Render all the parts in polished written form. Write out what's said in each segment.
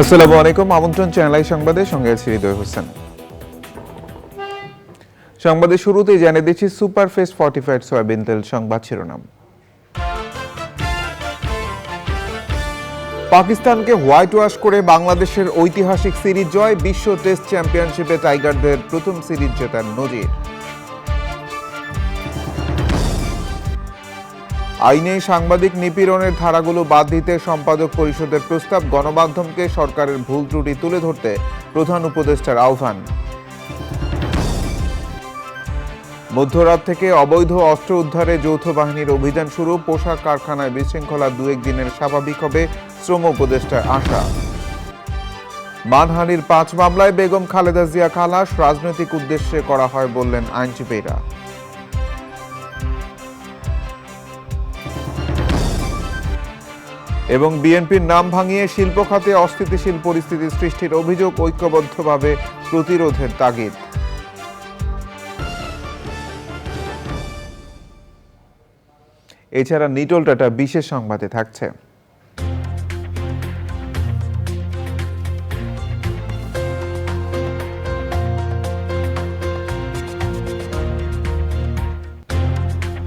আসসালামু আলাইকুম। আমন্ত্রণ চ্যানেল সংবাদের সঙ্গে আছি হৃদয় হোসেন। সংবাদের শুরুতেই জানিয়ে দিচ্ছি সুপারফেস্ট ফর্টিফাইড সয়াবিন তেল সংবাদ শিরোনাম। পাকিস্তানকে হোয়াইট ওয়াশ করে বাংলাদেশের ঐতিহাসিক সিরিজ জয়, বিশ্ব টেস্ট চ্যাম্পিয়নশিপে টাইগারদের প্রথম সিরিজ জেতার নজির। আইনে সাংবাদিক নিপীড়নের ধারাগুলো বাদ দিতে সম্পাদক পরিষদের প্রস্তাব, গণমাধ্যমকে সরকারের ভুল ত্রুটি তুলে ধরতে প্রধান উপদেষ্টার আহ্বান। মধ্যরাত থেকে অবৈধ অস্ত্র উদ্ধারে যৌথ বাহিনীর অভিযান শুরু, পোশাক কারখানায় বিশৃঙ্খলা 2-1 দিনের স্বাভাবিক হবে শ্রম উপদেষ্টার আশা। মানহানির 5 মামলায় বেগম খালেদা জিয়া খালাস, রাজনৈতিক উদ্দেশ্যে করা হয় বললেন আইনজীবীরা। এবং বিএনপির নাম ভাঙিয়ে শিল্প খাতে অস্থিতিশীল পরিস্থিতি সৃষ্টির অভিযোগ, ঐক্যবদ্ধভাবে প্রতিরোধের তাগিদ। এছাড়া নিটল ডাটা বিশেষ সংবাদে থাকছে।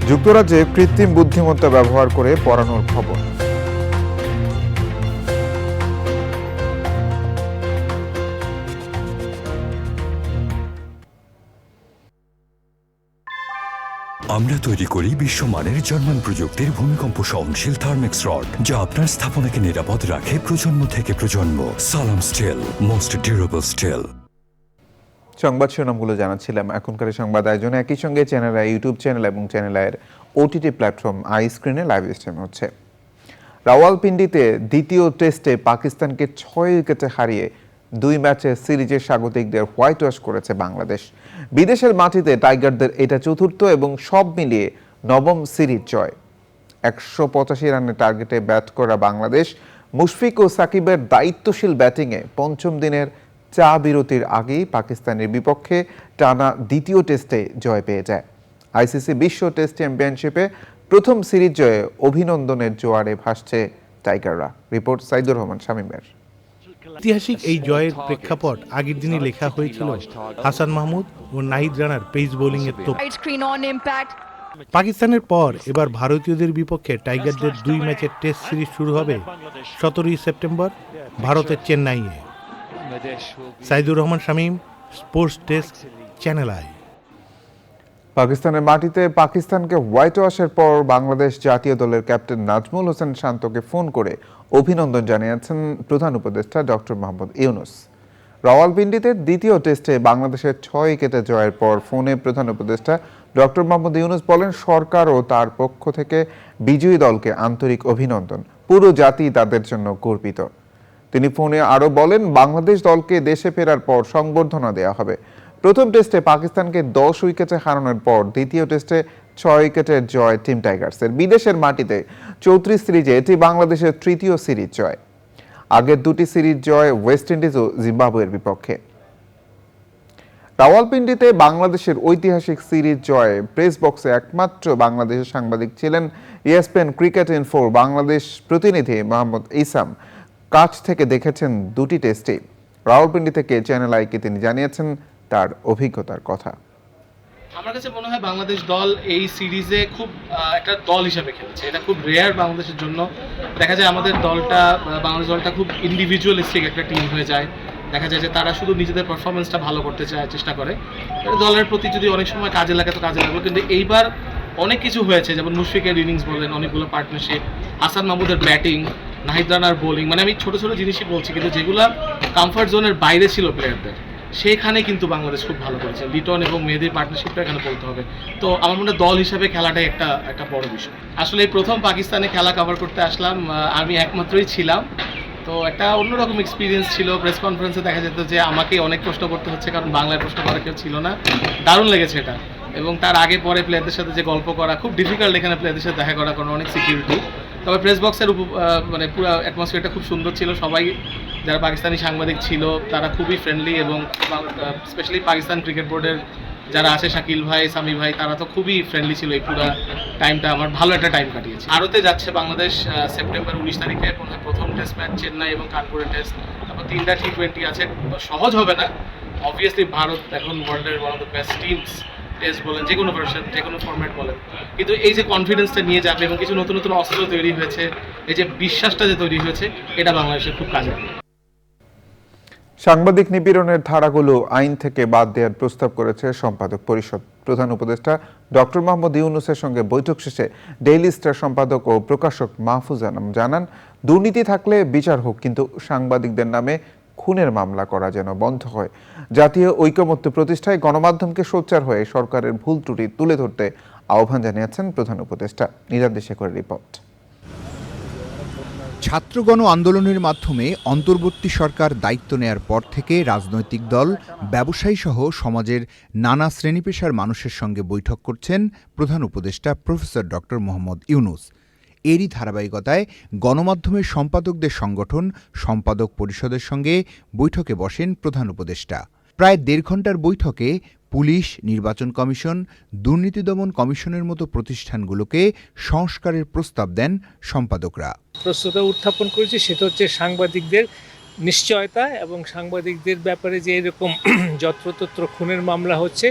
যুক্তরাজ্যে কৃত্রিম বুদ্ধিমত্তা ব্যবহার করে পড়ানোর খবর। আমরা তৈরি করি বিশ্বমানের জার্মান প্রযুক্তির ভূমিকম্প সহনশীল থার্মেক্স রড, যা আপনার স্থাপনাকে নিরাপদ রাখে প্রজন্ম থেকে প্রজন্ম। সালাম স্টিল, মোস্ট ডিউরেবল স্টিল। সংবাদ শিরোনামগুলো জানাচ্ছিলাম। এখনকার সংবাদ আয়োজনে একই সঙ্গে চ্যানেলের ইউটিউব চ্যানেল এবং চ্যানেলের ওটিটি প্ল্যাটফর্ম আই স্ক্রিনে লাইভ স্ট্রিম হচ্ছে। রাওয়ালপিন্ডিতে দ্বিতীয় টেস্টে পাকিস্তানকে 6 উইকেটে হারিয়ে 2 ম্যাচের সিরিজের স্বাগতিকদের হোয়াইট ওয়াশ করেছে বাংলাদেশ। বিদেশের মাটিতে টাইগারদের এটা চতুর্থ এবং সব মিলিয়ে নবম সিরিজ জয়। 185 রানের টার্গেটে ব্যাট করা বাংলাদেশ মুশফিক ও সাকিবের দায়িত্বশীল ব্যাটিংয়ে পঞ্চম দিনের চা বিরতির আগেই পাকিস্তানের বিপক্ষে টানা দ্বিতীয় টেস্টে জয় পেয়ে যায়। আইসিসি বিশ্ব টেস্ট চ্যাম্পিয়নশিপে প্রথম সিরিজ জয়ে অভিনন্দনের জোয়ারে ভাসছে টাইগাররা। রিপোর্ট সাইদুর রহমান শামীমের। ঐতিহাসিক এই জয়ের প্রেক্ষাপট আগের দিনই লেখা হয়েছিল হাসান মাহমুদ ও নাহিদ রানার পেস বোলিংয়ের তোপ। পাকিস্তানের পর এবার ভারতীয়দের বিপক্ষে টাইগারদের 2 ম্যাচের টেস্ট সিরিজ শুরু হবে 17 সেপ্টেম্বর ভারতের চেন্নাইয়ে। Saidur Rahman Shamim, sports desk, channel I. পাকিস্তানের মাটিতে পাকিস্তানকে হোয়াইট ওয়াশের পর বাংলাদেশ জাতীয় দলের ক্যাপ্টেন নাজমুল হোসেন শান্তকে ফোন করে অভিনন্দন জানিয়েছেন প্রধান উপদেষ্টা ডক্টর মোহাম্মদ ইউনুস। রাওয়ালপিন্ডিতে দ্বিতীয় টেস্টে বাংলাদেশের 6 উইকেটে জয়ের পর ফোনে প্রধান উপদেষ্টা ডক্টর মোহাম্মদ ইউনুস বলেন, সরকার ও তার পক্ষ থেকে বিজয়ী দলকে আন্তরিক অভিনন্দন, পুরো জাতি তাদের জন্য গর্বিত। তিনি ফোনে আরও বলেন, বাংলাদেশ দলকে দেশে ফেরার পর সংবর্ধনা দেওয়া হবে। প্রথম টেস্টে পাকিস্তানকে 10 উইকেটে হারানোর পর দ্বিতীয় টেস্টে 6 উইকেটের জয় টিম টাইগার্সের। বিদেশের মাটিতে 34 সিরিজে এটি বাংলাদেশের তৃতীয় সিরিজ জয়। আগের 2টি সিরিজ জয় ওয়েস্ট ইন্ডিজ ও জিম্বাবুয়ের বিপক্ষে। রাওয়ালপিন্ডিতে বাংলাদেশের ঐতিহাসিক সিরিজ জয়ে প্রেস বক্সে একমাত্র বাংলাদেশের সাংবাদিক ছিলেন ESPN ক্রিকেট ইনফোর বাংলাদেশ প্রতিনিধি মোহাম্মদ ইসাম। কাছ থেকে দেখেছেন 2টি টেস্টে। রাওয়ালপিন্ডি থেকে চ্যানেল আইকে তিনি জানিয়েছেন তার অভিজ্ঞতার কথা। আমার কাছে মনে হয় বাংলাদেশ দল এই সিরিজে খুব একটা দল হিসাবে খেলেছে। এটা খুব রেয়ার বাংলাদেশের জন্য। দেখা যায় আমাদের বাংলাদেশ দলটা খুব ইন্ডিভিজুয়ালিস্টিক একটা টিম হয়ে যায়। দেখা যায় যে তারা শুধু নিজেদের পারফরমেন্সটা ভালো করতে চেষ্টা করে। দলের প্রতি যদি অনেক সময় কাজে লাগে তো কাজে লাগবে, কিন্তু এইবার অনেক কিছু হয়েছে, যেমন মুশফিকের ইনিংস বলেন, অনেকগুলো পার্টনারশিপ, হাসান মাহমুদের ব্যাটিং, নাহিদ রানার বোলিং, মানে আমি ছোট ছোট জিনিসই বলছি, কিন্তু যেগুলো কমফর্ট জোনের বাইরে ছিল প্লেয়ারদের, সেখানে কিন্তু বাংলাদেশ খুব ভালো করেছে। লিটন এবং মেহেদীর পার্টনারশিপটা এখানে বলতে হবে। তো আমার মনে হয় দল হিসাবে খেলাটাই একটা বড় বিষয়। আসলে এই প্রথম পাকিস্তানে খেলা কভার করতে আসলাম, আমি একমাত্রই ছিলাম। তো একটা অন্যরকম এক্সপিরিয়েন্স ছিল। প্রেস কনফারেন্সে দেখা যেত যে আমাকে অনেক প্রশ্ন করতে হচ্ছে, কারণ বাংলায় প্রশ্ন করা কেউ ছিল না। দারুণ লেগেছে এটা। এবং তার আগে পরে প্লেয়ারদের সাথে যে গল্প করা, খুব ডিফিকাল্ট এখানে প্লেয়ারদের সাথে দেখা করা, কারণ অনেক সিকিউরিটি। তবে প্রেস বক্সের মানে পুরো অ্যাটমসফিয়ারটা খুব সুন্দর ছিল। সবাই যারা পাকিস্তানি সাংবাদিক ছিল তারা খুবই ফ্রেন্ডলি, এবং স্পেশালি পাকিস্তান ক্রিকেট বোর্ডের যারা আছে, শাকিল ভাই, সামি ভাই, তারা তো খুবই ফ্রেন্ডলি ছিল। এই পুরো টাইমটা আমার ভালো একটা টাইম কাটিয়েছে। ভারতে যাচ্ছে বাংলাদেশ সেপ্টেম্বর 19 তারিখে প্রথম টেস্ট ম্যাচ, চেন্নাই এবং কানপুরের টেস্ট। তারপর 3টা T20 আছে, সহজ হবে না অবভিয়াসলি। ভারত এখন ওয়ার্ল্ডের one of the best teams, test বলেন, যে কোনো ভার্সন, যে কোনো ফরম্যাট বলেন, কিন্তু এই যে কনফিডেন্সটা নিয়ে যাবে এবং কিছু নতুন নতুন অস্ত্র তৈরি হয়েছে, এই যে বিশ্বাসটা যে তৈরি হয়েছে, এটা বাংলাদেশের খুব কাজে লাগে। সাংবাদিক নিপীড়নের ধারাগুলো আইন থেকে বাদ দেওয়ার প্রস্তাব করেছে সম্পাদক পরিষদ। প্রধান উপদেষ্টা ডক্টর মোহাম্মদ ইউনূসের সঙ্গে বৈঠক শেষে ডেইলি স্টার সম্পাদক ও প্রকাশক মাহফুজ আনাম জানান, দুর্নীতি থাকলে বিচার হোক, কিন্তু সাংবাদিকদের নামে খুনের মামলা করা যেন বন্ধ হয়। জাতীয় ঐকমত্য প্রতিষ্ঠায় গণমাধ্যমকে সোচ্চার হয়ে সরকারের ভুল ত্রুটি তুলে ধরতে আহ্বান জানিয়েছেন প্রধান উপদেষ্টা। নিরাদ শেখরের রিপোর্ট। ছাত্রগণ আন্দোলনের মাধ্যমে অন্তর্বর্তী সরকার দায়িত্ব নেয়ার পর থেকে রাজনৈতিক দল, ব্যবসায়ী সহ সমাজের নানা শ্রেণীপেশার মানুষের সঙ্গে বৈঠক করছেন প্রধান উপদেষ্টা প্রফেসর ডক্টর মোহাম্মদ ইউনূস। এরই ধারাবাহিকতায় গণমাধ্যমের সম্পাদকদের সংগঠন সম্পাদক পরিষদের সঙ্গে বৈঠকে বসেন প্রধান উপদেষ্টা। প্রায় 1.5 ঘণ্টার বৈঠকে পুলিশ, নির্বাচন কমিশন, দুর্নীতি দমন কমিশনের মতো প্রতিষ্ঠানগুলোকে সংস্কারের প্রস্তাব দেন সম্পাদকরা। প্রশ্নটা উত্থাপন করেছি সেটা হচ্ছে সাংবাদিকদের নিশ্চয়তা এবং সাংবাদিকদের ব্যাপারে যে এরকম যত্রতত্র খুনের মামলা হচ্ছে,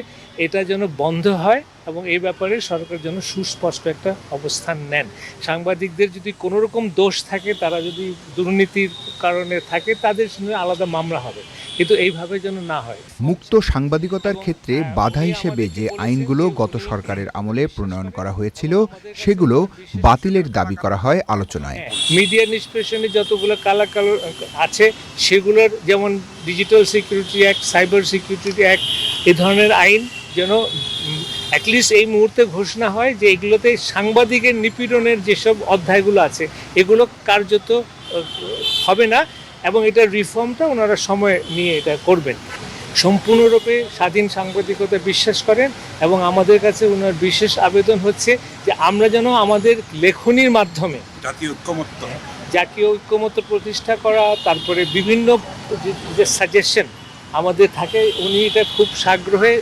এটা যেন বন্ধ হয় এবং এই ব্যাপারে সরকার যেন সুস্পষ্ট একটা অবস্থান নেন। সাংবাদিকদের যদি কোনো রকম দোষ থাকে, তারা যদি দুর্নীতির কারণে থাকে, তাদের সঙ্গে আলাদা মামলা হবে, কিন্তু এইভাবে যেন না হয়। মুক্ত সাংবাদিকতার ক্ষেত্রে বাধা হিসেবে যে আইনগুলো গত সরকারের আমলে প্রণয়ন করা হয়েছিল, সেগুলো বাতিলের দাবি করা হয় আলোচনায়। মিডিয়া নিষ্পেষণে যতগুলো কালো আছে, সেগুলোর যেমন digital security act, cyber security act, এই ধরনের আইন যেন অ্যাটলিস্ট এই মুহূর্তে ঘোষণা হয় যে এগুলোতে সাংবাদিকের নিপীড়নের যেসব অধ্যায়গুলো আছে, এগুলো কার্যত হবে না এবং এটা রিফর্মটা ওনারা সময় নিয়ে এটা করবেন। সম্পূর্ণরূপে স্বাধীন সাংবাদিকতা বিশ্বাস করেন এবং আমাদের কাছে ওনার বিশেষ আবেদন হচ্ছে যে আমরা যেন আমাদের লেখনির মাধ্যমে জাতীয় ঐক্যমত্য প্রতিষ্ঠা করা, তারপরে বিভিন্ন যে সাজেশন আমাদের থাকে, উনি এটা খুব সাগ্রহে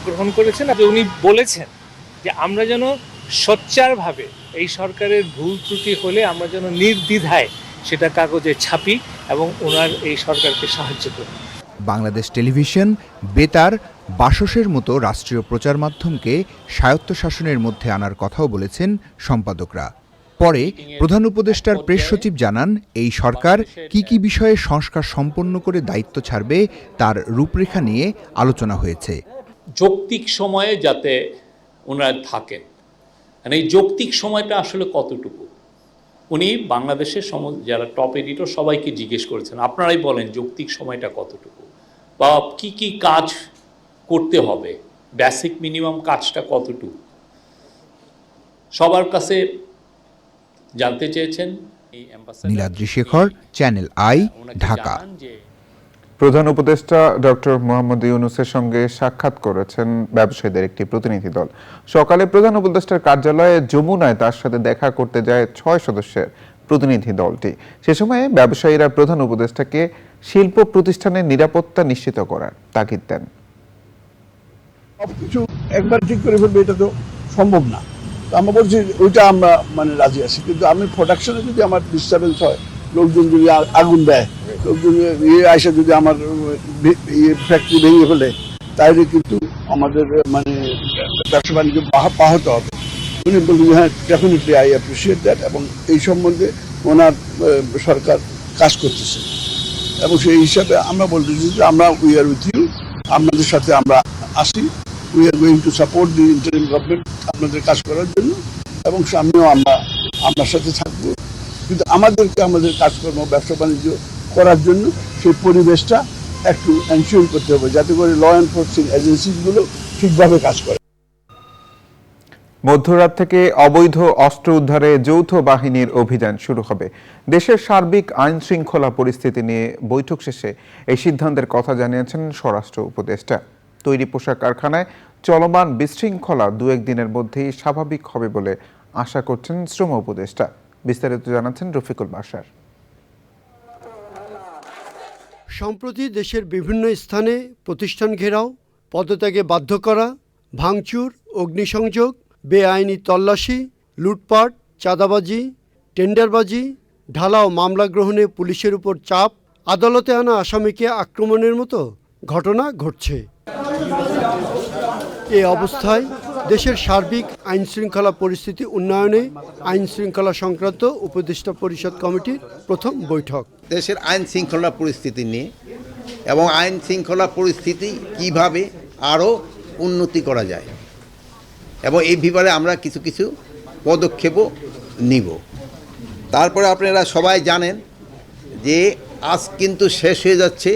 গ্রহণ করেছেন। উনি বলেছেন যে আমরা যেন সোচ্চারভাবে এই সরকারের ভুল ত্রুটি হলে আমরা যেন নির্দ্বিধায় সেটা কাগজে ছাপি এবং ওনার এই সরকারকে সাহায্য করি। বাংলাদেশ টেলিভিশন, বেতার, বাসসের মতো রাষ্ট্রীয় প্রচার মাধ্যমকে স্বায়ত্তশাসনের মধ্যে আনার কথাও বলেছেন সম্পাদকরা। পরে প্রধান উপদেষ্টার প্রেস সচিব জানান, এই সরকার কি কি বিষয়ে সংস্কার সম্পন্ন করে দায়িত্ব ছাড়বে তার রূপরেখা নিয়ে আলোচনা হয়েছে। যৌক্তিক সময়ে যাতে ওনারা থাকেন, মানে এই যৌক্তিক সময়টা আসলে কতটুকু, উনি বাংলাদেশের যারা টপ এডিটর সবাইকে জিজ্ঞেস করেছেন, আপনারাই বলেন যৌক্তিক সময়টা কতটুকু বা কি কি কাজ করতে হবে, বেসিক মিনিমাম কাজটা কতটুকু, সবার কাছে জানতে চেয়েছেন। Niladri Shekhar, channel I, Dhaka. প্রধান উপদেষ্টা ডক্টর মোহাম্মদ ইউনূসের সঙ্গে সাক্ষাৎ করেছেন ব্যবসায়ীদের একটি প্রতিনিধি দল। সকালে প্রধান উপদেষ্টার কার্যালয়ে যমুনায় তার সাথে দেখা করতে যায় 6 সদস্যের প্রতিনিধি দলটি। সে সময়ে ব্যবসায়ীরা প্রধান উপদেষ্টাকে শিল্প প্রতিষ্ঠানের নিরাপত্তা নিশ্চিত করার তাগিদ দেন। সবকিছু একবার ঠিক করে ফেলবে এটা তো সম্ভব না। আমরা বলছি ওইটা আমরা মানে রাজি আছি, কিন্তু আমি প্রোডাকশনে যদি আমার ডিস্টার্বেন্স হয়, লোকজন যদি আগুন দেয়, লোকজন আইসা যদি আমার ফ্যাক্টরি ভেঙে ফেলে, তাহলে কিন্তু আমাদের মানে ব্যবসা বাণিজ্য ব্যাহত হবে। উনি বললেন হ্যাঁ, ডেফিনেটলি আই অ্যাপ্রিসিয়েট দ্যাট, এবং এই সম্বন্ধে ওনার সরকার কাজ করতেছে এবং সেই হিসাবে আমরা বলতেছি যে আমরা উই আর উইথ ইউ, আপনাদের সাথে আমরা আসি, we are going to support the interim government আপনাদের কাজ করার জন্য, এবং সামনেও আমরা আপনার সাথে থাকবো। কিন্তু আমাদেরকে আমাদের কাজকর্ম, ব্যবসা বাণিজ্য করার জন্য সেই পরিবেশটা একটু এনশিওর করতে হবে, যাতে করে ল এনফোর্সিং এজেন্সিগুলো ঠিকভাবে কাজ করে। মধ্যরাত থেকে অবৈধ অস্ত্র উদ্ধারে যৌথ বাহিনীর অভিযান শুরু হবে। দেশের সার্বিক আইন শৃঙ্খলা পরিস্থিতি নিয়ে বৈঠক শেষে এই সিদ্ধান্তের কথা জানিয়েছেন স্বরাষ্ট্র উপদেষ্টা। তৈরি পোশাক কারখানায় চলমান বিশৃঙ্খলা 2-1 দিনের মধ্যেই স্বাভাবিক হবে বলে আশা করছেন শ্রম উপদেষ্টা। বিস্তারিত জানাচ্ছেন রফিকুল বাশার। সম্প্রতি দেশের বিভিন্ন স্থানে প্রতিষ্ঠান ঘেরাও, পদত্যাগে বাধ্য করা, ভাঙচুর, অগ্নিসংযোগ, বেআইনি তল্লাশি, লুটপাট, চাঁদাবাজি, টেন্ডারবাজি, ঢালাও মামলা গ্রহণে পুলিশের উপর চাপ, আদালতে আনা আসামিকে আক্রমণের মতো ঘটনা ঘটছে। এ অবস্থায় দেশের সার্বিক আইন শৃঙ্খলা পরিস্থিতি উন্নয়নে আইন শৃঙ্খলা সংক্রান্ত উপদেষ্টা পরিষদ কমিটির প্রথম বৈঠক। দেশের আইন শৃঙ্খলা পরিস্থিতি নিয়ে এবং আইন শৃঙ্খলা পরিস্থিতি কিভাবে আরও উন্নতি করা যায় এবং এই ব্যাপারে আমরা কিছু কিছু পদক্ষেপও নিব। তারপরে আপনারা সবাই জানেন যে আজ কিন্তু শেষ হয়ে যাচ্ছে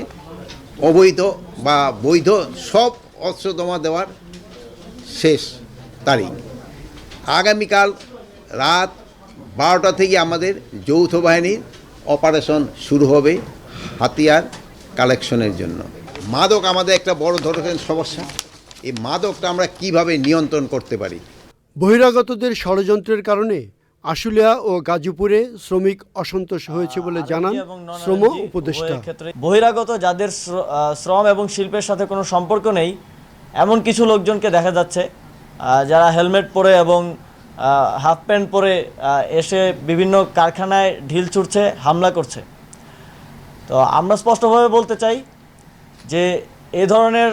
অবৈধ বা বৈধ সব অস্ত্র জমা দেওয়ার শেষ তারিখ। আগামীকাল রাত 12টা থেকে আমাদের যৌথ বাহিনীর অপারেশন শুরু হবে হাতিয়ার কালেকশনের জন্য। মাদক আমাদের একটা বড় ধরনের সমস্যা, এই মাদকটা আমরা কিভাবে নিয়ন্ত্রণ করতে পারি। বহিরাগতদের ষড়যন্ত্রের কারণে আশুলিয়া ও গাজীপুরে শ্রমিক অসন্তোষ হয়েছে বলে জানান শ্রম উপদেষ্টা। বহিরাগত যাদের শ্রম এবং শিল্পের সাথে কোনো সম্পর্ক নেই এমন কিছু লোকজনকে দেখা যাচ্ছে যারা হেলমেট পরে এবং হাফ প্যান্ট পরে এসে বিভিন্ন কারখানায় ঢিল ছুড়ছে, হামলা করছে। তো আমরা স্পষ্টভাবে বলতে চাই যে এই ধরনের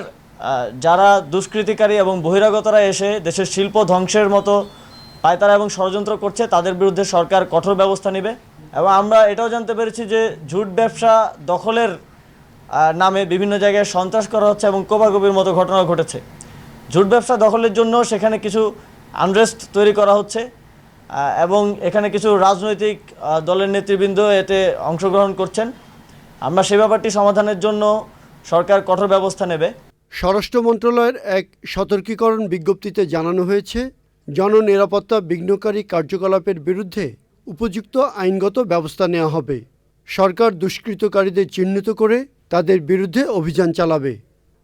যারা দুষ্কৃতিকারী এবং বহিরাগতরা এসে দেশের শিল্প ধ্বংসের মতো পায়তারা এবং ষড়যন্ত্র করছে তাদের বিরুদ্ধে সরকার কঠোর ব্যবস্থা নেবে। এবং আমরা এটাও জানতে পেরেছি যে ঝুট ব্যবসা দখলের নামে বিভিন্ন জায়গায় সন্ত্রাস করা হচ্ছে এবং কোপাকুপির মতো ঘটনা ঘটেছে। ঝুট ব্যবসা দখলের জন্য সেখানে কিছু আনরেস্ট তৈরি করা হচ্ছে এবং এখানে কিছু রাজনৈতিক দলের নেতৃবৃন্দ এতে অংশগ্রহণ করছেন। আমরা সেই ব্যাপারটি সমাধানের জন্য সরকার কঠোর ব্যবস্থা নেবে। স্বরাষ্ট্র মন্ত্রণালয়ের এক সতর্কীকরণ বিজ্ঞপ্তিতে জানানো হয়েছে, জননিরাপত্তা বিঘ্নকারী কার্যকলাপের বিরুদ্ধে উপযুক্ত আইনগত ব্যবস্থা নেওয়া হবে। সরকার দুষ্কৃতকারীদের চিহ্নিত করে তাদের বিরুদ্ধে অভিযান চালাবে।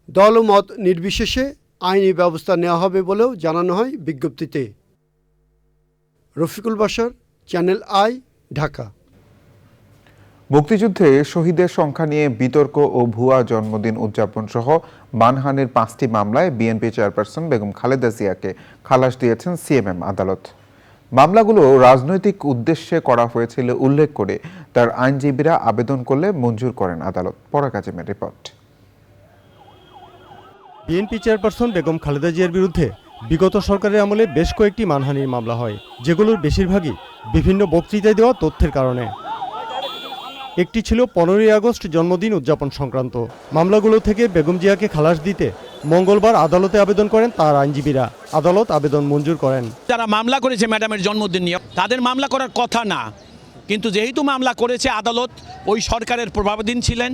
দল ও মত নির্বিশেষে আইনি ব্যবস্থা নেওয়া হবে বলেও জানানো হয় বিজ্ঞপ্তিতে। Rafiqul Bashar, channel I, Dhaka. মুক্তিযুদ্ধে শহীদের সংখ্যা নিয়ে বিতর্ক ও ভুয়া জন্মদিন উদযাপন সহ মানহানির 5টি মামলায় বিএনপি চেয়ারপারসন বেগম খালেদা জিয়াকে খালাস দিয়েছেন সিএমএম আদালত। মামলাগুলো রাজনৈতিক উদ্দেশ্যে করা হয়েছিল উল্লেখ করে তার আইনজীবীরা আবেদন করলে মঞ্জুর করেন আদালত। পরাগ আজিমের রিপোর্ট। বিএনপি চেয়ারপারসন বেগম খালেদা জিয়ার বিরুদ্ধে বিগত সরকারের আমলে বেশ কয়েকটি মানহানির মামলা হয়, যেগুলোর বেশিরভাগই বিভিন্ন বক্তৃতায় দেওয়া তথ্যের কারণে। একটি ছিল 15ই আগস্ট জন্মদিন উদযাপন সংক্রান্ত। মামলাগুলো থেকে বেগম জিয়াকে খালাস দিতে মঙ্গলবার আদালতে আবেদন করেন তার আইনজীবীরা। আদালত আবেদন মঞ্জুর করেন। যারা মামলা করেছে ম্যাডামের জন্মদিন নিয়ে তাদের মামলা করার কথা না, কিন্তু যেহেতু মামলা করেছে আদালত ওই সরকারের প্রভাবাধীন ছিলেন,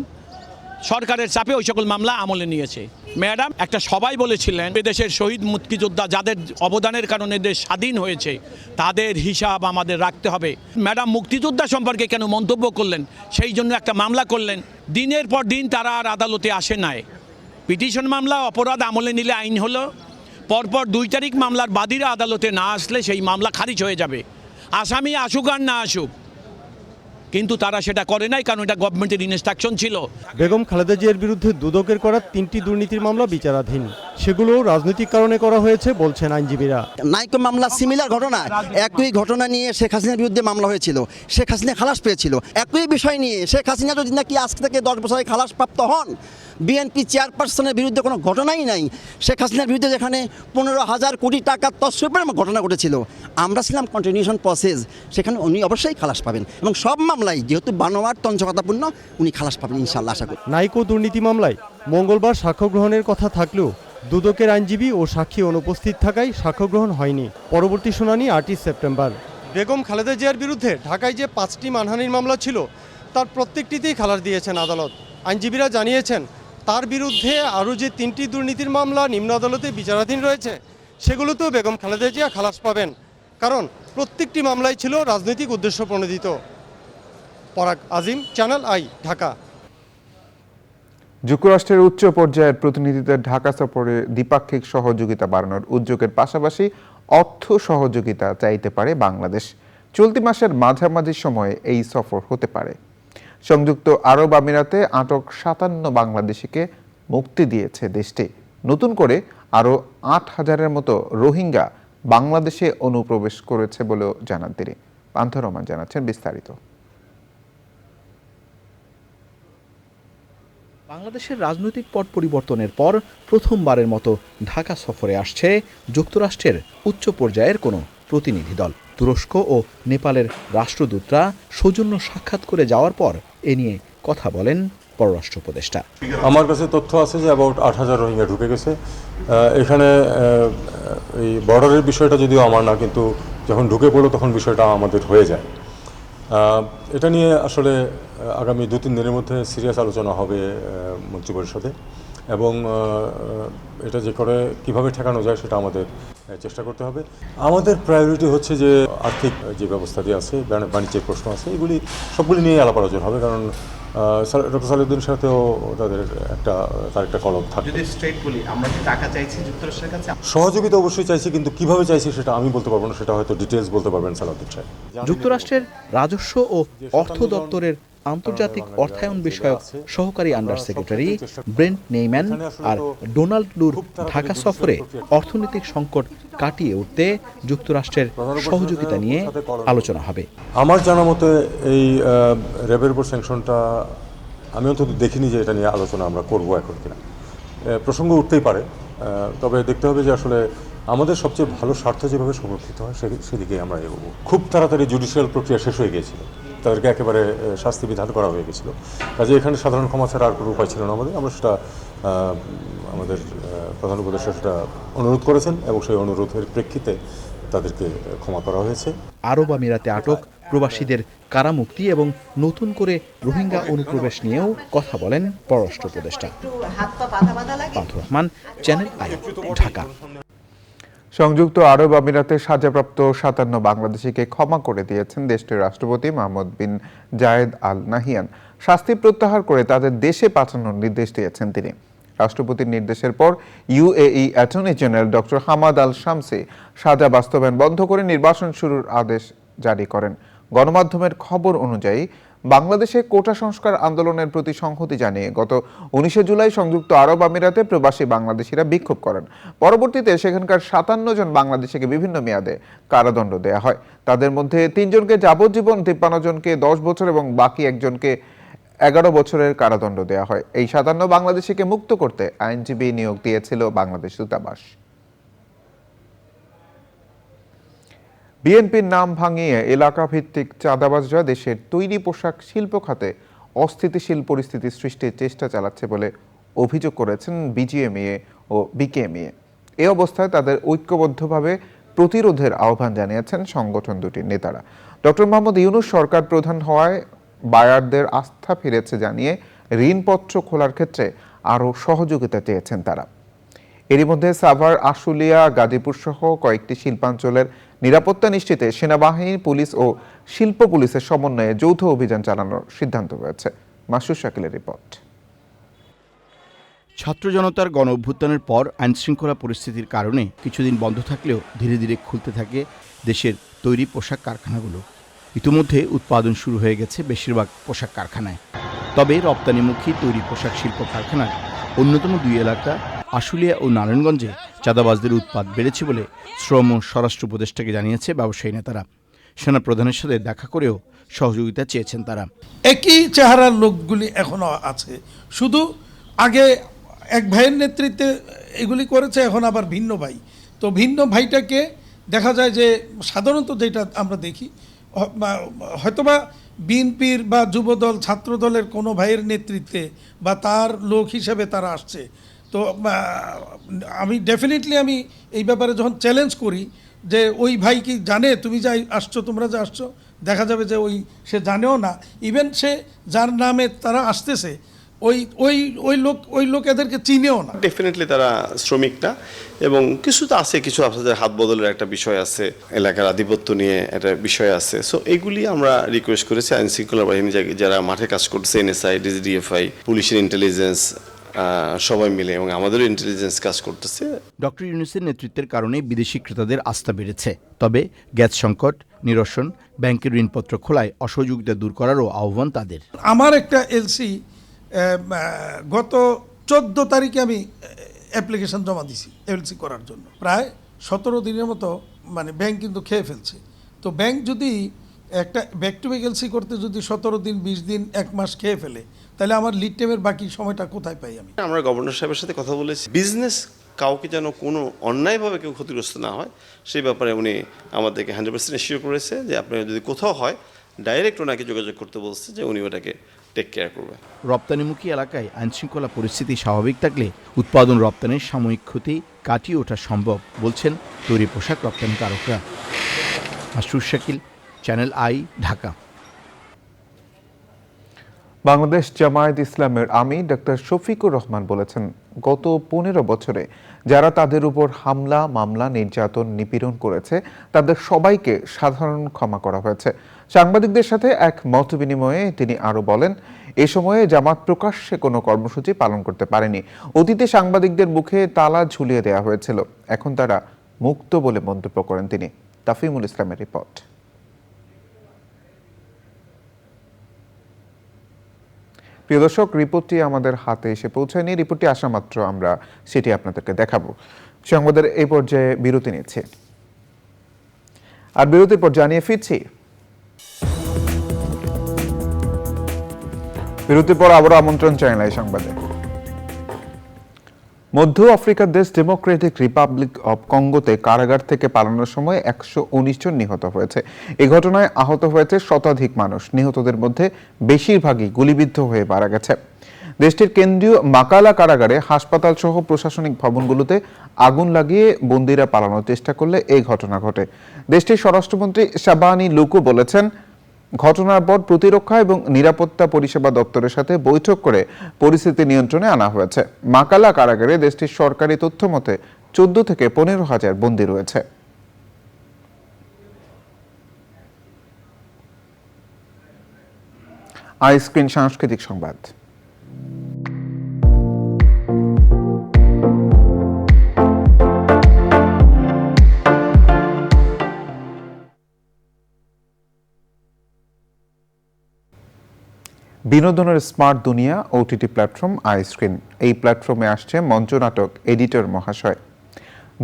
সরকারের চাপে ওই সকল মামলা আমলে নিয়েছে। ম্যাডাম একটা সবাই বলেছিলেন দেশের শহীদ মুক্তিযোদ্ধা যাদের অবদানের কারণে দেশ স্বাধীন হয়েছে তাদের হিসাব আমাদের রাখতে হবে। ম্যাডাম মুক্তিযোদ্ধা সম্পর্কে কেন মন্তব্য করলেন সেই জন্য একটা মামলা করলেন। দিনের পর দিন তারা আর আদালতে আসে নাই। পিটিশন মামলা অপরাধ আমলে নিলে আইন হলো, পরপর 2 তারিখ মামলার বাদীরা আদালতে না আসলে সেই মামলা খারিজ হয়ে যাবে, আসামি আসুক আর না আসুক। কিন্তু তারা সেটা করে নাই, কারণ এটা গভর্নমেন্টের ইনস্ট্রাকশন ছিল। বেগম খালেদা জিয়ার বিরুদ্ধে দুদকের করা 3টি দুর্নীতির মামলা বিচারাধীন, সেগুলো রাজনৈতিক কারণে করা হয়েছে বলছেন আইনজীবীরা। নাইকো মামলা সিমিলার ঘটনা, একই ঘটনা নিয়ে শেখ হাসিনার বিরুদ্ধে মামলা হয়েছিল, শেখ হাসিনা খালাস পেয়েছিল। একই বিষয় নিয়ে শেখ হাসিনা যদি নাকি আজকে থেকে 10 বছরে খালাস প্রাপ্ত হন, বিএনপি চেয়ারপারসনের বিরুদ্ধে কোনো ঘটনাই নাই। শেখ হাসিনার বিরুদ্ধে যেখানে 15,000 কোটি টাকা তছরূপের ঘটনা ঘটেছিল, আমরা ছিলাম কন্টিনিউশন প্রসেস, সেখানে উনি অবশ্যই খালাস পাবেন এবং সব মামলায় যেহেতু বানোয়ার তঞ্চকতাপূর্ণ উনি খালাস পাবেন ইনশাআল্লাহ আশা করি। নাইকো দুর্নীতি মামলায় মঙ্গলবার সাক্ষ্য গ্রহণের কথা থাকলেও দুদকের আইনজীবী ও সাক্ষী অনুপস্থিত থাকায় সাক্ষ্য গ্রহণ হয়নি। পরবর্তী শুনানি 8ই সেপ্টেম্বর। বেগম খালেদা জিয়ার বিরুদ্ধে ঢাকায় যে 5টি মানহানির মামলা ছিল তার প্রত্যেকটিতেই খালাস দিয়েছেন আদালত। আইনজীবীরা জানিয়েছেন তার বিরুদ্ধে আরও যে 3টি দুর্নীতির মামলা নিম্ন আদালতে বিচারাধীন রয়েছে সেগুলোতেও বেগম খালেদা জিয়া খালাস পাবেন, কারণ প্রত্যেকটি মামলাই ছিল রাজনৈতিক উদ্দেশ্য প্রণোদিত। পরাগ আজিম, চ্যানেল আই, ঢাকা। যুক্তরাষ্ট্রের উচ্চ পর্যায়ের প্রতিনিধিদের ঢাকা সফরে দ্বিপাক্ষিক সহযোগিতা বাড়ানোর উদ্যোগের পাশাপাশি অর্থ সহযোগিতা চাইতে পারে বাংলাদেশ। চলতি মাসের মাঝামাঝি সময়ে এই সফর হতে পারে। সংযুক্ত আরব আমিরাতে আটক 57 বাংলাদেশিকে মুক্তি দিয়েছে দেশটি। নতুন করে আরও 8,000-এর মতো রোহিঙ্গা বাংলাদেশে অনুপ্রবেশ করেছে বলেও জানান তিনি। পান্থ রহমান জানাচ্ছেন বিস্তারিত। বাংলাদেশের রাজনৈতিক পট পরিবর্তনের পর প্রথমবারের মতো ঢাকা সফরে আসছে যুক্তরাষ্ট্রের উচ্চ পর্যায়ের কোনো প্রতিনিধি দল। তুরস্ক ও নেপালের রাষ্ট্রদূতরা সৌজন্য সাক্ষাৎ করে যাওয়ার পর এ নিয়ে কথা বলেন পররাষ্ট্র উপদেষ্টা। আমার কাছে তথ্য আছে যে অ্যাবাউট 8,000 রোহিঙ্গা ঢুকে গেছে এখানে। এই বর্ডারের বিষয়টা যদিও আমার না, কিন্তু যখন ঢুকে পড়লো তখন বিষয়টা আমাদের হয়ে যায়। এটা নিয়ে আসলে আগামী 2-3 দিনের মধ্যে সিরিয়াস আলোচনা হবে মন্ত্রিপরিষদে, এবং এটা যে করে কীভাবে ঠেকানো যায় সেটা আমাদের চেষ্টা করতে হবে। আমাদের প্রায়োরিটি হচ্ছে যে আর্থিক যে ব্যবস্থা দিয়ে আছে, বাণিজ্যের প্রশ্ন আছে, এগুলি সবগুলি নিয়ে আলাপ আলোচনা হবে, কারণ ডক্টর সালেউদ্দিনের সাথেও তার একটা কলম থাকে। যদি স্ট্রেট বলি, আমরা কি টাকা চাইছি যুক্তরাষ্ট্রের কাছে? সহযোগিতা অবশ্যই চাইছি, কিন্তু কিভাবে চাইছি সেটা আমি বলতে পারবো না, সেটা হয়তো ডিটেলস বলতে পারবেন সালাউদ্দিন সাহেব। যুক্তরাষ্ট্রের রাজস্ব ও অর্থ দপ্তরের আন্তর্জাতিক অর্থায়ন বিষয়ক সহকারী আন্ডার সেক্রেটারি ব্রেন্ট নেইম্যান আর ডোনাল্ড লুর ঢাকা সফরে অর্থনৈতিক সংকট কাটিয়ে উঠতে যুক্তরাষ্ট্রের সহযোগিতা নিয়ে আলোচনা হবে। আমার জানা মতে এই র্যাবের উপর স্যাংশনটা আমি অন্তত দেখিনি যে এটা নিয়ে আলোচনা আমরা করবো এখন কিনা। প্রসঙ্গ উঠতেই পারে, তবে দেখতে হবে যে আসলে আমাদের সবচেয়ে ভালো স্বার্থ যেভাবে সংরক্ষিত হয় সেদিকেই আমরা এগোবো। খুব তাড়াতাড়ি জুডিশিয়াল প্রক্রিয়া শেষ হয়ে গিয়েছিল, তাদেরকে একেবারে শাস্তি বিধান করা হয়ে গেছিলো। কাজে এখানে সাধারণ ক্ষমা ছাড়া আর কোনো উপায় ছিল না আমরা সেটা আমাদের প্রধান উপদেষ্টা সেটা অনুরোধ করেছেন, এবং সেই অনুরোধের প্রেক্ষিতে তাদেরকে ক্ষমা করা হয়েছে। আরব আমিরাতে আটক প্রবাসীদের কারামুক্তি এবং নতুন করে রোহিঙ্গা অনুপ্রবেশ নিয়েও কথা বলেন পররাষ্ট্র উপদেষ্টা। পান্থুর রহমান, চ্যানেল আই, ঢাকা। সংযুক্ত আরব আমিরাতে সাজাপ্রাপ্ত 57 বাংলাদেশিকে ক্ষমা করে দিয়েছেন দেশটির রাষ্ট্রপতি মোহাম্মদ বিন জায়েদ আল নাহিয়ান। শাস্তি প্রত্যাহার করে তাদের দেশে পাঠানোর নির্দেশ দিয়েছেন তিনি। রাষ্ট্রপতির নির্দেশের পর UAE attorney general doctor Hamad Al Shamsi সাজা বাস্তবায়ন বন্ধ করে নির্বাসন শুরুর আদেশ জারি করেন। গণমাধ্যমের খবর অনুযায়ী বাংলাদেশে কোটা সংস্কার আন্দোলনের প্রতি সংহতি জানিয়ে গত 19 জুলাই সংযুক্ত আরব আমিরাতে প্রবাসী বাংলাদেশিরা বিক্ষোভ করেন। পরবর্তীতে সেখানকার 57 জন বাংলাদেশিকে বিভিন্ন মেয়াদে কারাদণ্ড দেয়া হয়। তাদের মধ্যে 3 জনকে যাবজ্জীবন, 53 জনকে 10 বছর এবং বাকি একজনকে 11 বছরের কারাদণ্ড দেয়া হয়। এই 57 বাংলাদেশিকে মুক্ত করতে আইনজীবী নিয়োগ দিয়েছিল বাংলাদেশ দূতাবাস। বিএনপির নাম ভাঙিয়ে এলাকা ভিত্তিক চাঁদাবাজরা দেশের তৈরি পোশাক শিল্প খাতে অস্থিতিশীল পরিস্থিতি সৃষ্টির চেষ্টা চালাচ্ছে বলে অভিযোগ করেছেন বিজিএমইএ ও বিকেএমইএ। এই অবস্থায় তাদের ঐক্যবদ্ধভাবে প্রতিরোধের আহ্বান জানিয়েছেন সংগঠন দুটির নেতারা। ডক্টর মোহাম্মদ ইউনূস সরকার প্রধান হওয়ায় বায়ারদের আস্থা ফিরেছে জানিয়ে ঋণপত্র খোলার ক্ষেত্রে আরও সহযোগিতা চেয়েছেন তারা। এরই মধ্যে সাভার, আশুলিয়া, গাজীপুর সহ কয়েকটি শিল্পাঞ্চলের নিরাপত্তা নিশ্চিতে সেনাবাহিনী, পুলিশ ও শিল্প পুলিশের সমন্বয়ে যৌথ অভিযান চালানোর সিদ্ধান্ত হয়েছে। মাসুর শাকিলের রিপোর্ট। ছাত্র জনতার গণ অভ্যুত্থানের পর আইনশৃঙ্খলা পরিস্থিতির কারণে কিছুদিন বন্ধ থাকলেও ধীরে ধীরে খুলতে থাকে দেশের তৈরি পোশাক কারখানাগুলো। ইতিমধ্যে উৎপাদন শুরু হয়ে গেছে বেশিরভাগ পোশাক কারখানায়। তবে রপ্তানিমুখী তৈরি পোশাক শিল্প কারখানার অন্যতম 2 এলাকা আশুলিয়া ও নারায়ণগঞ্জে চাঁদাবাজদের উৎপাত বেড়েছে বলে শ্রম ও স্বরাষ্ট্র উপদেষ্টাকে জানিয়েছে ব্যবসায়ী নেতারা। সেনাপ্রধানের সাথে দেখা করেও সহযোগিতা চেয়েছেন তারা। একই চেহারার লোকগুলি এখনো আছে, শুধু আগে এক ভাইয়ের নেতৃত্বে এগুলি করেছে, এখন আবার ভিন্ন ভাই। তো ভিন্ন ভাইটাকে দেখা যায় যে সাধারণত যেটা আমরা দেখি, হয়তোবা বিএনপির বা যুবদল, ছাত্রদলের কোনো ভাইয়ের নেতৃত্বে বা তার লোক হিসেবে তারা আসছে। তো আমি ডেফিনেটলি আমি এই ব্যাপারে যখন চ্যালেঞ্জ করি যে ওই ভাই কি জানে তুমি যা আসছো, তোমরা যা আসছো, দেখা যাবে যে সে জানেও না। ইভেন সে যার নামে তারা আসতেছে ওই লোক এদেরকে চিনেও না। ডেফিনেটলি তারা শ্রমিক না, এবং কিছু তো আছে, কিছু আপনাদের হাত বদলের একটা বিষয় আছে, এলাকার আধিপত্য নিয়ে একটা বিষয় আছে। সো এগুলি আমরা রিকোয়েস্ট করেছি আইন শৃঙ্খলা বাহিনী যারা মাঠে কাজ করছে, এনএসআই, ডিজিডিএফআই, পুলিশের ইন্টেলিজেন্স সবাই মিলে, এবং আমাদেরও ইন্টেলিজেন্স কাজ করতেছে। ডক্টর ইউনূসের নেতৃত্বের কারণে বিদেশি ক্রেতাদের আস্থা বেড়েছে। তবে গ্যাস সংকট নিরসন, ব্যাংকের ঋণপত্র খোলায় অসহযোগিতা দূর করারও আহ্বান তাদের। আমার একটা এলসি গত 14 তারিখে আমি অ্যাপ্লিকেশন জমা দিছি এলসি করার জন্য। প্রায় 17 দিনের মতো ব্যাংক কিন্তু খেয়ে ফেলছে। তো ব্যাংক যদি একটা ব্যাক টু ভ্যাকেন্সি করতে যদি 17 দিন 20 দিন 1 মাস খেয়ে ফেলে, তাহলে আমার লিড টাইমের বাকি সময়টা কোথায় পাই আমি? আমরা গভর্নর সাহেবের সাথে কথা বলেছি, বিজনেস কাউকে যেন কোনো অন্যায়ভাবে কেউ ক্ষতিগ্রস্ত না হয় সেই ব্যাপারে উনি আমাদেরকে 100% এশিওর করেছে যে আপনার যদি কোথাও হয় ডাইরেক্ট ওনাকে যোগাযোগ করতে বলছে, যে উনি ওটাকে টেক কেয়ার করবে। রপ্তানিমুখী এলাকায় আইনশৃঙ্খলা পরিস্থিতি স্বাভাবিক থাকলে উৎপাদন রপ্তানির সাময়িক ক্ষতি কাটিয়ে ওঠা সম্ভব বলছেন তৈরি পোশাক রপ্তানিকারকরা। Masrur Shakil, channel I, Dhaka. বাংলাদেশ জামায়াত ইসলামের আমির ডক্টর শফিকুর রহমান বলেছেন, গত 15 বছরে যারা তাদের উপর হামলা, মামলা, নির্যাতন, নিপীড়ন করেছে তাদের সবাইকে সাধারণ ক্ষমা করা হয়েছে। সাংবাদিকদের সাথে এক মত বিনিময়ে তিনি আরও বলেন, এ সময়ে জামাত প্রকাশ্যে কোনো কর্মসূচি পালন করতে পারেনি। অতীতে সাংবাদিকদের মুখে তালা ঝুলিয়ে দেওয়া হয়েছিল, এখন তারা মুক্ত বলে মন্তব্য করেন তিনি। তাফিমুল ইসলামের রিপোর্ট। প্রিয় দর্শক, রিপোর্টটি আমাদের হাতে এসে পৌঁছায়নি। রিপোর্টটি আসা মাত্র আমরা সেটি আপনাদেরকে দেখাবো। সংবাদের এই পর্যায়ে বিরতি নিচ্ছে, আর বিরতির পর জানিয়ে ফিরছি। বিরতির পর আবারও আমন্ত্রণ চ্যানেল সংবাদে। মধ্য আফ্রিকার দেশ ডেমোক্রেটিক রিপাবলিক অব কঙ্গোতে কারাগার থেকে পালানোর সময় 119 জন নিহত হয়েছে। এই ঘটনায় আহত হয়েছে শতাধিক মানুষ। নিহতদের মধ্যে বেশিরভাগই গুলিবিদ্ধ হয়ে মারা গেছে। দেশটির কেন্দ্রীয় মাকালা কারাগারে হাসপাতাল সহ প্রশাসনিক ভবনগুলোতে আগুন লাগিয়ে বন্দীরা পালানোর চেষ্টা করলে এই ঘটনা ঘটে। দেশটির স্বরাষ্ট্রমন্ত্রী শাবানি লুকু বলেছেন, ঘটনার পর প্রতিরক্ষা এবং নিরাপত্তা পরিষেবা দপ্তরের সাথে বৈঠক করে পরিস্থিতি নিয়ন্ত্রণে আনা হয়েছে। মাকালা কারাগারে দেশটির সরকারি তথ্য মতে 14 থেকে 15,000 বন্দী রয়েছে। আইস্ক্রিন সাংস্কৃতিক সংবাদ। বিনোদনের স্মার্ট দুনিয়া ওটিটি প্ল্যাটফর্ম আইস্ক্রিন। এই প্ল্যাটফর্মে আসছে মঞ্চনাটক এডিটর মহাশয়।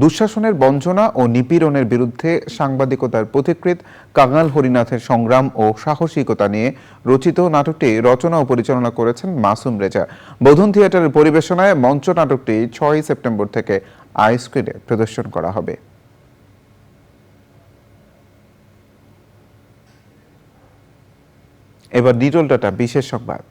দুঃশাসনের বঞ্চনা ও নিপীড়নের বিরুদ্ধে সাংবাদিকতার পথিকৃৎ কাঙাল হরিনাথের সংগ্রাম ও সাহসিকতা নিয়ে রচিত নাটকটি রচনা ও পরিচালনা করেছেন মাসুম রেজা। বোধন থিয়েটারের পরিবেশনায় মঞ্চনাটকটি 6 সেপ্টেম্বর থেকে আইস্ক্রিনে প্রদর্শন করা হবে। এবার ডিটেল ডাটা বিশেষ সংবাদ।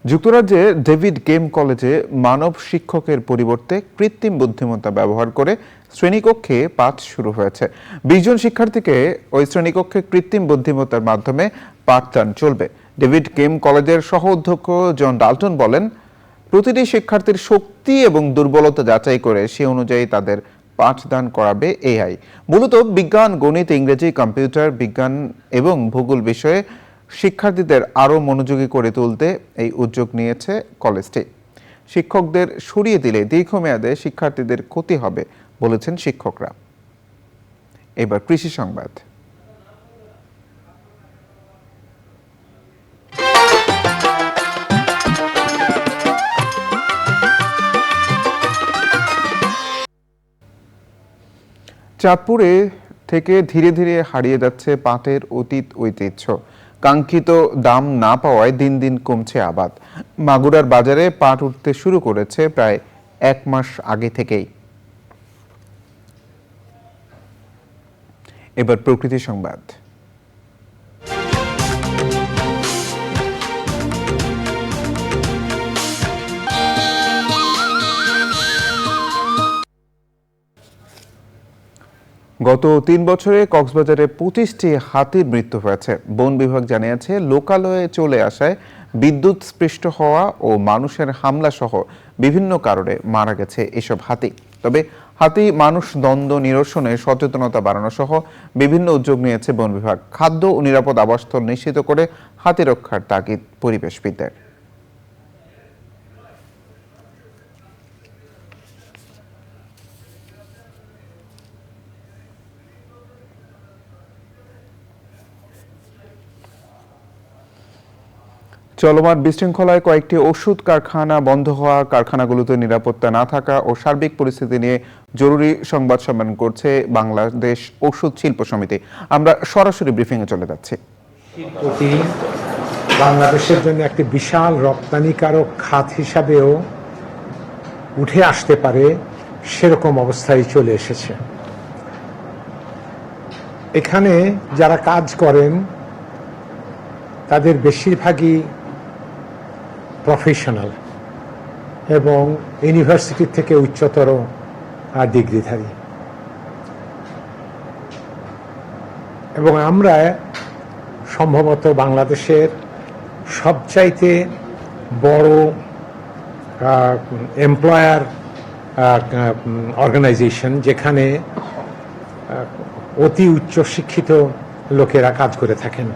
যুক্তরাজ্যে ডেভিড গেম কলেজে মানব শিক্ষকের পরিবর্তে কৃত্রিম বুদ্ধিমত্তা ব্যবহার করে শ্রেণীকক্ষে পাঠ শুরু হয়েছে। 20 জন শিক্ষার্থীকে ওই শ্রেণীকক্ষে কৃত্রিম বুদ্ধিমত্তার মাধ্যমে পাঠদান চলবে। ডেভিড গেম কলেজের সহ অধ্যক্ষ জন ডাল্টন বলেন, প্রতিটি শিক্ষার্থীর শক্তি এবং দুর্বলতা যাচাই করে সে অনুযায়ী তাদের পাঠদান করাবে এআই। মূলত বিজ্ঞান, গণিত, ইংরেজি, কম্পিউটার বিজ্ঞান এবং ভূগোল বিষয়ে শিক্ষার্থীদের আরও মনোযোগী করে তুলতে এই উদ্যোগ নিয়েছে কলেজটি। শিক্ষকদের সরিয়ে দিলে দীর্ঘমেয়াদে শিক্ষার্থীদের ক্ষতি হবে বলেছেন শিক্ষকরা। এবার কৃষি সংবাদ। চাঁদপুরে থেকে ধীরে ধীরে হারিয়ে যাচ্ছে পাটের অতীত ঐতিহ্য। কাঙ্ক্ষিত দাম না পাওয়ায় দিন দিন কমছে আবাদ। মাগুরার বাজারে পাট উঠতে শুরু করেছে প্রায় 1 মাস আগে থেকেই। এবার প্রকৃতি সংবাদ। গত 3 বছরে কক্সবাজারে 25টি হাতির মৃত্যু হয়েছে। বন বিভাগ জানিয়েছে, লোকালয়ে চলে আসায় বিদ্যুৎ স্পৃষ্ট হওয়া ও মানুষের হামলা সহ বিভিন্ন কারণে মারা গেছে এসব হাতি। তবে হাতি মানুষ দ্বন্দ্ব নিরসনে সচেতনতা বাড়ানো সহ বিভিন্ন উদ্যোগ নিয়েছে বন বিভাগ। খাদ্য ও নিরাপদ আবাসস্থল নিশ্চিত করে হাতি রক্ষার তাগিদ পরিবেশবিদদের। চলমান বিশৃঙ্খলায় কয়েকটি ওষুধ কারখানা বন্ধ হওয়া, কারখানাগুলোতে নিরাপত্তা না থাকা ও সার্বিক পরিস্থিতি নিয়ে জরুরি সংবাদ সম্মেলন করছে বাংলাদেশ ওষুধ শিল্প সমিতি। আমরা সরাসরি ব্রিফিংয়ে চলে যাচ্ছি। শিল্পটি বাংলাদেশের জন্য একটি বিশাল রপ্তানিকারক খাত হিসাবেও উঠে আসতে পারে, সেরকম অবস্থায় চলে এসেছে। এখানে যারা কাজ করেন তাদের বেশিরভাগই প্রফেশনাল এবং ইউনিভার্সিটি থেকে উচ্চতর ডিগ্রিধারী, এবং আমরা সম্ভবত বাংলাদেশের সবচাইতে বড় এমপ্লয়ার অর্গানাইজেশন, যেখানে অতি উচ্চ শিক্ষিত লোকেরা কাজ করে থাকেন।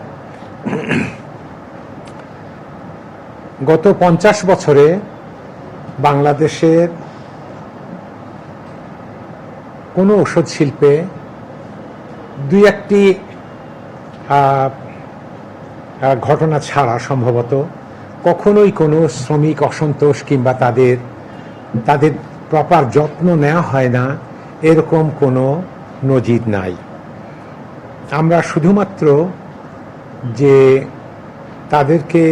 গত 50 বছরে বাংলাদেশের কোনো ওষুধ শিল্পে দুই একটি ঘটনা ছাড়া সম্ভবত কখনোই কোনো শ্রমিক অসন্তোষ কিংবা তাদের প্রপার যত্ন নেওয়া হয় না, এরকম কোনো নজির নাই। আমরা শুধুমাত্র যে তাদেরকে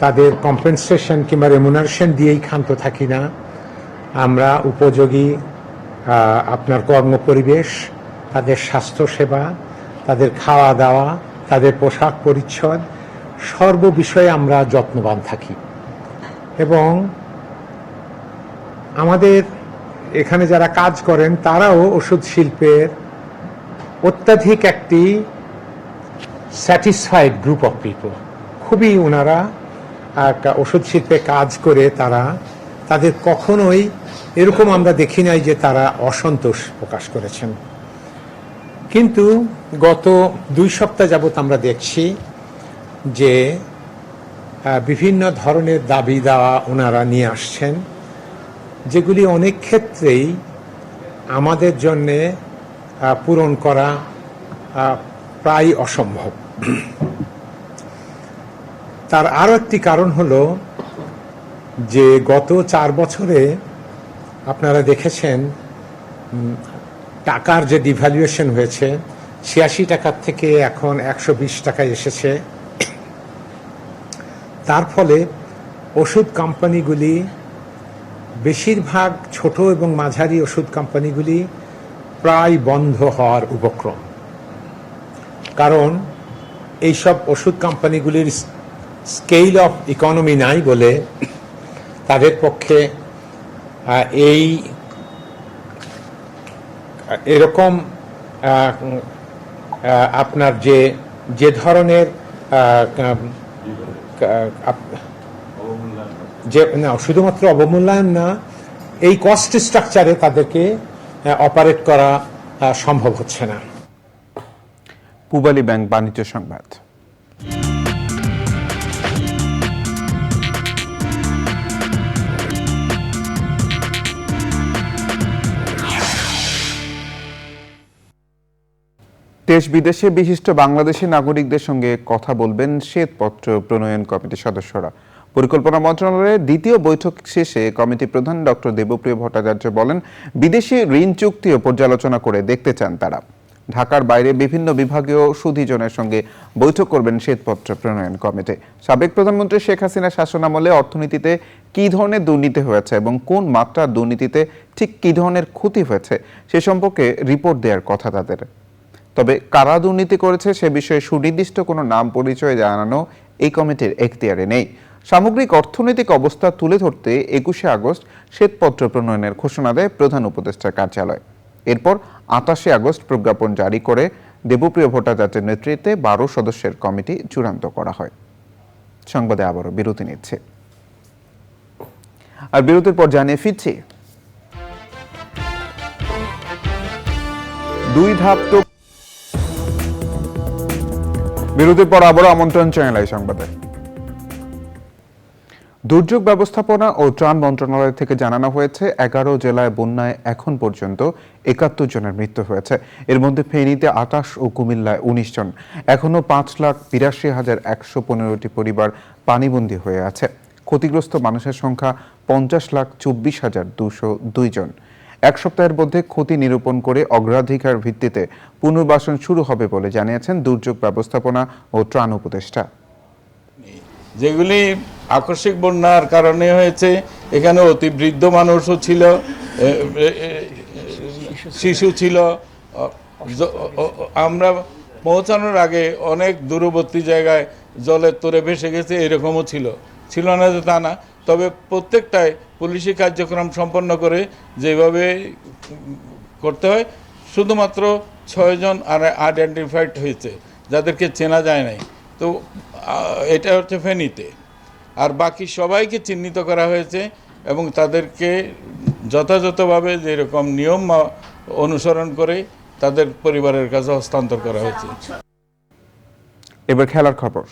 তাদের কম্পেনসেশন কিংবা রেমুনারেশন দিয়েই ক্ষান্ত থাকি না, আমরা উপযোগী আপনার কর্মপরিবেশ, তাদের স্বাস্থ্যসেবা, তাদের খাওয়া দাওয়া, তাদের পোশাক পরিচ্ছদ সর্ববিষয়ে আমরা যত্নবান থাকি। এবং আমাদের এখানে যারা কাজ করেন তারাও ওষুধ শিল্পের অত্যাধিক একটি স্যাটিসফাইড গ্রুপ অফ পিপল। খুবই ওনারা ওষুধ শিল্পে কাজ করে তাদের কখনোই এরকম আমরা দেখি নাই যে তারা অসন্তোষ প্রকাশ করেছেন। কিন্তু গত 2 সপ্তাহ যাবৎ আমরা দেখছি যে বিভিন্ন ধরনের দাবি দাওয়া ওনারা নিয়ে আসছেন, যেগুলি অনেক ক্ষেত্রেই আমাদের জন্যে পূরণ করা প্রায় অসম্ভব। তার আরও একটি কারণ হলো যে গত 4 বছরে আপনারা দেখেছেন টাকার যে ডিভ্যালুয়েশন হয়েছে, 86 টাকার থেকে এখন 120 টাকায় এসেছে। তার ফলে ওষুধ কোম্পানিগুলি, বেশিরভাগ ছোট এবং মাঝারি ওষুধ কোম্পানিগুলি প্রায় বন্ধ হওয়ার উপক্রম। কারণ এইসব ওষুধ কোম্পানিগুলির স্কেল অফ ইকোনমি নাই বলে তাদের পক্ষে এরকম আপনার যে ধরনের না শুধুমাত্র অবমূল্যায়ন না, এই কস্ট স্ট্রাকচারে তাদেরকে অপারেট করা সম্ভব হচ্ছে না। পূবালী ব্যাংক বাণিজ্য সংবাদ। দেশ বিদেশে বিশিষ্ট বাংলাদেশি নাগরিকদের সঙ্গে কথা বলবেন শ্বেতপত্র প্রণয়ন কমিটির সদস্যরা। পরিকল্পনা মন্ত্রণালয়ের দ্বিতীয় বৈঠক শেষে কমিটি প্রধান ডক্টর দেবপ্রিয় ভট্টাচার্য বলেন, বিদেশি ঋণ চুক্তিও পর্যালোচনা করে দেখতে চান তারা। ঢাকার বাইরে বিভিন্ন বিভাগীয় সুধীজনের সঙ্গে বৈঠক করবেন শ্বেতপত্র প্রণয়ন কমিটি। সাবেক প্রধানমন্ত্রী শেখ হাসিনার শাসনামলে অর্থনীতিতে কী ধরনের দুর্নীতি হয়েছে এবং কোন মাত্রার দুর্নীতিতে ঠিক কী ধরনের ক্ষতি হয়েছে সে সম্পর্কে রিপোর্ট দেওয়ার কথা তাদের। তবে কারা দুর্নীতি করেছে সে বিষয়ে সুনির্দিষ্ট কোনো নাম পরিচয় জানানো এই কমিটির এখতিয়ারে নেই। সামগ্রিক অর্থনৈতিক অবস্থা তুলে ধরতে 21শে আগস্ট শ্বেতপত্র প্রণয়নের ঘোষণা দেয় প্রধান উপদেষ্টার কার্যালয়। এরপর 28শে আগস্ট প্রজ্ঞাপন জারি করে দেবপ্রিয় ভট্টাচার্যের নেতৃত্বে 12 সদস্যের কমিটি চূড়ান্ত করা হয়। সংবাদে আবারও বিরতি নিচ্ছে, আর বিরতির পর জানিয়ে ফিরছি 2 ধাপ। বিরতির পর আবারও আমন্ত্রণ চ্যানেল আই সংবাদে। দুর্যোগ ব্যবস্থাপনা ও ত্রাণ মন্ত্রণালয় থেকে জানানো হয়েছে 11 জেলায় বন্যায় এখন পর্যন্ত 71 জনের মৃত্যু হয়েছে। এর মধ্যে ফেনীতে 28 ও কুমিল্লায় 19 জন। এখনও 5,82,115টি পরিবার পানিবন্দী হয়ে আছে। ক্ষতিগ্রস্ত মানুষের সংখ্যা 50,24,202 জন। এক সপ্তাহের মধ্যে ক্ষতি নিরূপণ করে অগ্রাধিকার ভিত্তিতে পুনর্বাসন শুরু হবে বলে জানিয়েছেন দুর্যোগ ব্যবস্থাপনা ও ত্রাণ উপদেষ্টা। যেগুলি আকস্মিক বন্যার কারণে হয়েছে, এখানে অতি বৃদ্ধ মানুষও ছিল, শিশু ছিল। আমরা পৌঁছানোর আগে অনেক দূরবর্তী জায়গায় জলের তোরে ভেসে গেছে, এরকমও ছিল না যে তা না। তবে প্রত্যেকটাই পুলিশি কার্যক্রম সম্পন্ন করে যেভাবে করতে হয়, শুধুমাত্র 6 জন আইডেন্টিফাইড হয়েছে যাদেরকে চেনা যায় নাই। তো এটা হচ্ছে ফেনীতে, আর বাকি সবাইকে চিহ্নিত করা হয়েছে এবং তাদেরকে যথাযথভাবে যেরকম নিয়ম অনুসরণ করে তাদের পরিবারের কাছে হস্তান্তর করা হয়েছে। এবার খেলার খবর।